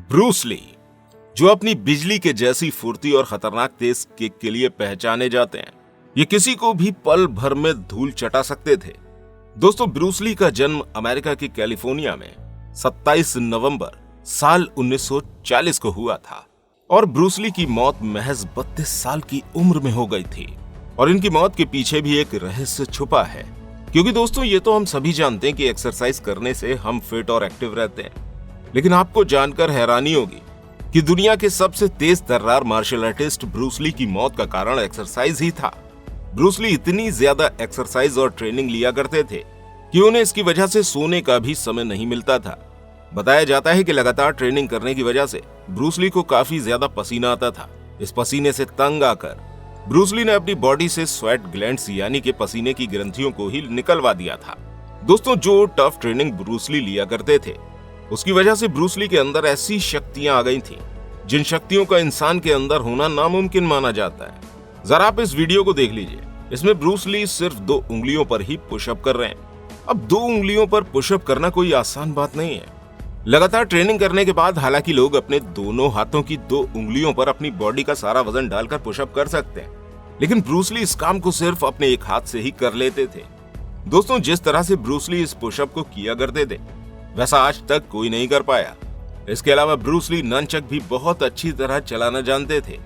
Bruce Lee, जो अपनी बिजली के जैसी फुर्ती और खतरनाक तेज किक के लिए पहचाने जाते हैं, ये किसी को भी पल भर में धूल चटा सकते थे। दोस्तों, ब्रूस ली का जन्म अमेरिका के कैलिफोर्निया में 27 नवंबर साल 1940 को हुआ था और ब्रूस ली की मौत महज 32 साल की उम्र में हो गई थी। और इनकी मौत के पीछे भी एक रहस्य छुपा है, क्योंकि दोस्तों ये तो हम सभी जानते हैं कि एक्सरसाइज करने से हम फिट और एक्टिव रहते हैं, लेकिन आपको जानकर हैरानी होगी कि दुनिया के सबसे तेज तर्रार मार्शल आर्टिस्ट ब्रूस ली की मौत का कारण एक्सरसाइज ही था। ब्रूस ली इतनी ज्यादा एक्सरसाइज और ट्रेनिंग लिया करते थे कि उन्हें इसकी वजह से सोने का भी समय नहीं मिलता था। बताया जाता है कि लगातार ट्रेनिंग करने की वजह से ब्रूस ली को काफी ज्यादा पसीना आता था। इस पसीने से तंग आकर ब्रूस ली ने अपनी बॉडी से स्वेट ग्लैंड्स यानी कि पसीने की ग्रंथियों को ही निकलवा दिया था। दोस्तों, जो टफ ट्रेनिंग ब्रूस ली लिया करते थे उसकी वजह से ब्रूस ली के अंदर ऐसी शक्तियां आ गई थी जिन शक्तियों का इंसान के अंदर होना नामुमकिन माना जाता है। जरा आप इस वीडियो को देख लीजिए। इसमें ब्रूस ली सिर्फ 2 उंगलियों पर ही पुशअप कर रहे हैं। अब 2 उंगलियों पर पुशअप करना कोई आसान बात नहीं है। लगातार ट्रेनिंग करने के बाद हालांकि लोग अपने दोनों हाथों की 2 उंगलियों पर अपनी बॉडी का सारा वजन डालकर पुशअप कर सकते हैं, लेकिन ब्रूस ली इस काम को सिर्फ अपने एक हाथ से ही कर लेते थे। दोस्तों, जिस तरह से ब्रूस ली इस पुशअप को किया करते थे वैसा आज तक कोई नहीं कर पाया। इसके अलावा ब्रूस ली ननचक भी बहुत अच्छी तरह चलाना जानते थे।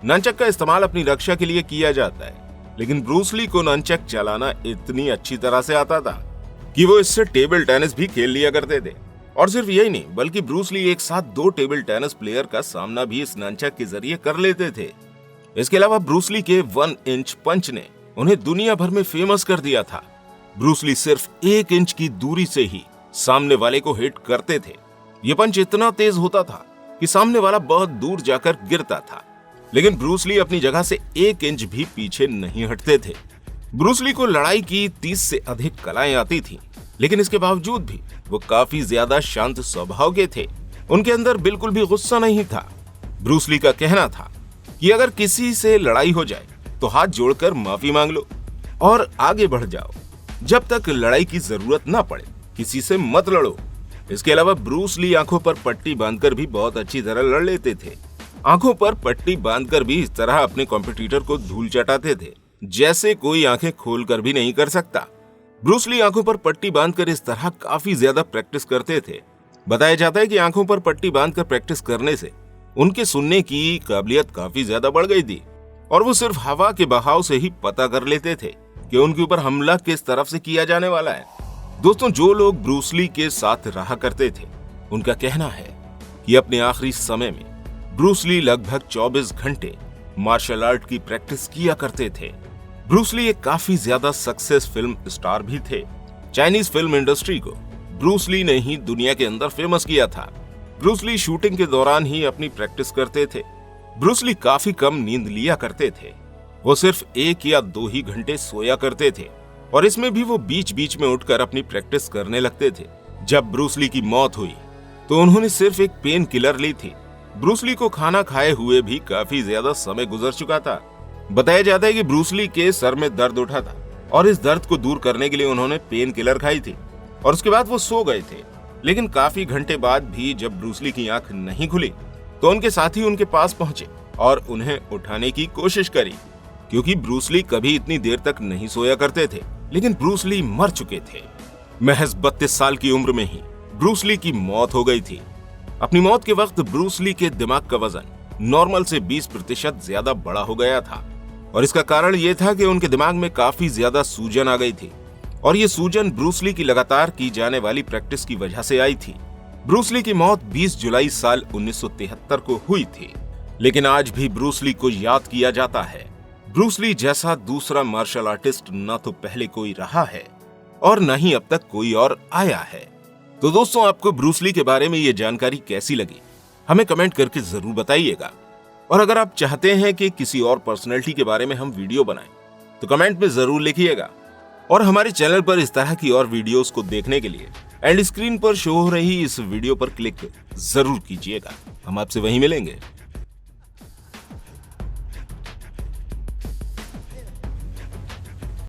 ननचक का इस्तेमाल अपनी रक्षा के लिए किया जाता है, लेकिन ब्रूस ली को ननचक चलाना इतनी अच्छी तरह से आता था कि वो इससे टेबल टेनिस भी खेल लिया करते थे। और सिर्फ यही नहीं, बल्कि ब्रूस ली एक साथ 2 टेबल टेनिस प्लेयर का सामना भी इस ननचक के जरिए कर लेते थे। इसके अलावा ब्रूस ली के 1 इंच पंच ने उन्हें दुनिया भर में फेमस कर दिया था। ब्रूस ली सिर्फ 1 इंच की दूरी से ही सामने वाले को हिट करते थे। ये पंच इतना तेज होता था कि सामने वाला बहुत दूर जाकर गिरता था, लेकिन ब्रूस ली अपनी जगह से 1 इंच भी पीछे नहीं हटते थे। ब्रूस ली को लड़ाई की 30 से अधिक कलाएं आती थीं, लेकिन इसके बावजूद भी वो काफी ज्यादा शांत स्वभाव के थे। उनके अंदर बिल्कुल भी गुस्सा नहीं था। ब्रूस ली का कहना था कि अगर किसी से लड़ाई हो जाए तो हाथ जोड़कर माफी मांग लो और आगे बढ़ जाओ। जब तक लड़ाई की जरूरत ना पड़े किसी से मत लड़ो। इसके अलावा ब्रूस ली आंखों पर पट्टी बांधकर भी बहुत अच्छी तरह लड़ लेते थे। आंखों पर पट्टी बांधकर भी इस तरह अपने कॉम्पिटिटर को धूल चटाते थे जैसे कोई आंखें खोलकर भी नहीं कर सकता। ब्रूस ली आंखों पर पट्टी बांधकर इस तरह काफी ज्यादा प्रैक्टिस करते थे। बताया जाता है कि आंखों पर पट्टी बांधकर प्रैक्टिस करने से उनके सुनने की काबिलियत काफी ज्यादा बढ़ गई थी और वो सिर्फ हवा के बहाव से ही पता कर लेते थे कि उनके ऊपर हमला किस तरफ से किया जाने वाला है। दोस्तों, जो लोग ब्रूस ली के साथ रहा करते थे उनका कहना है कि अपने आखिरी समय में ब्रूस ली लगभग 24 घंटे मार्शल आर्ट की प्रैक्टिस किया करते थे। ब्रूस ली एक काफी ज्यादा सक्सेस फिल्म स्टार भी थे। चाइनीज फिल्म इंडस्ट्री को ब्रूस ली ने ही दुनिया के अंदर फेमस किया था। ब्रूस ली शूटिंग के दौरान ही अपनी प्रैक्टिस करते थे। ब्रूस ली काफी कम नींद लिया करते थे। वो सिर्फ 1 या 2 ही घंटे सोया करते थे और इसमें भी वो बीच बीच में उठकर अपनी प्रैक्टिस करने लगते थे। जब ब्रूस ली की मौत हुई तो उन्होंने सिर्फ एक पेन किलर ली थी। ब्रूस ली को खाना खाए हुए भी काफी ज्यादा समय गुजर चुका था। बताया जाता है कि ब्रूस ली के सर में दर्द उठा था और इस दर्द को दूर करने के लिए उन्होंने पेन किलर खाई थी और उसके बाद वो सो गए थे। लेकिन काफी घंटे बाद भी जब ब्रूस ली की आंख नहीं खुली तो उनके साथी उनके पास पहुंचे और उन्हें उठाने की कोशिश करी, क्योंकि ब्रूस ली कभी इतनी देर तक नहीं सोया करते थे। लेकिन ब्रूस ली मर चुके थे। महज 32 साल की उम्र में ही ब्रूस ली की मौत हो गई थी। अपनी मौत के वक्त ब्रूस ली के दिमाग का वजन नॉर्मल से 20% ज्यादा बड़ा हो गया था और इसका कारण यह था कि उनके दिमाग में काफी ज्यादा सूजन आ गई थी और ये सूजन ब्रूस ली की लगातार की जाने वाली प्रैक्टिस की वजह से आई थी। ब्रूस ली की मौत 20 जुलाई साल 1973 को हुई थी, लेकिन आज भी ब्रूस ली को याद किया जाता है। ब्रूस ली जैसा दूसरा मार्शल आर्टिस्ट न तो पहले कोई रहा है और न ही अब तक कोई और आया है। तो दोस्तों, आपको ब्रूस ली के बारे में ये जानकारी कैसी लगी हमें कमेंट करके जरूर बताइएगा। और अगर आप चाहते हैं कि किसी और पर्सनैलिटी के बारे में हम वीडियो बनाएं तो कमेंट में जरूर लिखिएगा। और हमारे चैनल पर इस तरह की और वीडियोस को देखने के लिए एंड स्क्रीन पर शो हो रही इस वीडियो पर क्लिक जरूर कीजिएगा। हम आपसे वहीं मिलेंगे।